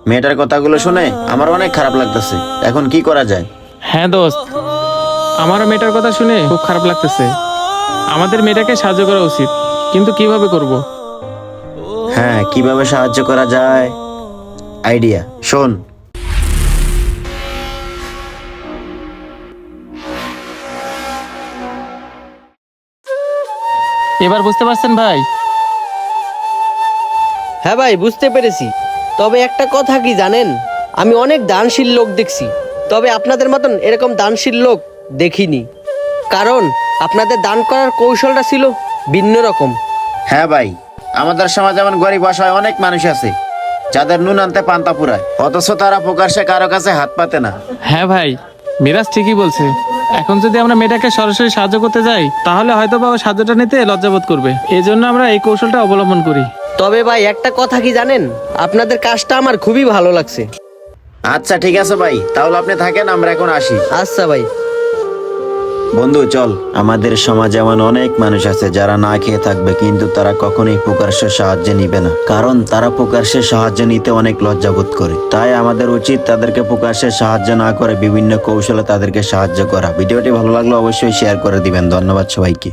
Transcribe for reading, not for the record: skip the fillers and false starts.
মেয়েটার কথাগুলো শুনে আমার অনেক খারাপ লাগতেছে। এখন কি করা যায়? হ্যাঁ দোস্ত, আমারও মেয়েটার কথা শুনে খুব খারাপ লাগতেছে। আমাদের মেয়েটাকে সাহায্য করা উচিত, কিন্তু কিভাবে করব? হ্যাঁ, কিভাবে সাহায্য করা যায়? আইডিয়া শোন। এবার বুঝতে পারছেন ভাই? হ্যাঁ ভাই, বুঝতে পেরেছি। তবে একটা কথা কি জানেন, আমি অনেক দানশীল লোক দেখছি, তবে আপনাদের মতন এরকম দানশীল লোক দেখিনি। কারণ আপনাদের দান করার কৌশলটা ছিল ভিন্ন রকম। হ্যাঁ ভাই, আমাদের সমাজে এমন গরিব অসহায় অনেক মানুষ আছে যাদের নুন আনতে পান্তা পুরায়, অথচ তারা প্রকাশ্যে কারো কাছে হাত পাতে না। হ্যাঁ ভাই, মিরাজ ঠিকই বলছে। এখন যদি আমরা মেয়েটাকে সরাসরি সাহায্য করতে যাই, তাহলে হয়তো বা ও সাহায্যটা নিতে লজ্জাবোধ করবে। এই জন্য আমরা এই কৌশলটা অবলম্বন করি। তবে ভাই একটা কথা কি জানেন, আপনাদের কাজটা আমার খুবই ভালো লাগছে। আচ্ছা ঠিক আছে ভাই, তাহলে আপনি থাকেন, আমরা এখন আসি। আচ্ছা ভাই। বন্ধু চল। আমাদের সমাজে এমন অনেক মানুষ আছে যারা না খেয়ে থাকবে, কিন্তু তারা কখনোই প্রকাশ্যে সাহায্য নিবে না, কারণ তারা প্রকাশ্যে সাহায্য নিতে অনেক লজ্জাবোধ করে। তাই আমাদের উচিত তাদেরকে প্রকাশ্যে সাহায্য না করে বিভিন্ন কৌশলে তাদেরকে সাহায্য করা। ভিডিওটি ভালো লাগলে অবশ্যই শেয়ার করে দিবেন। ধন্যবাদ সবাইকে।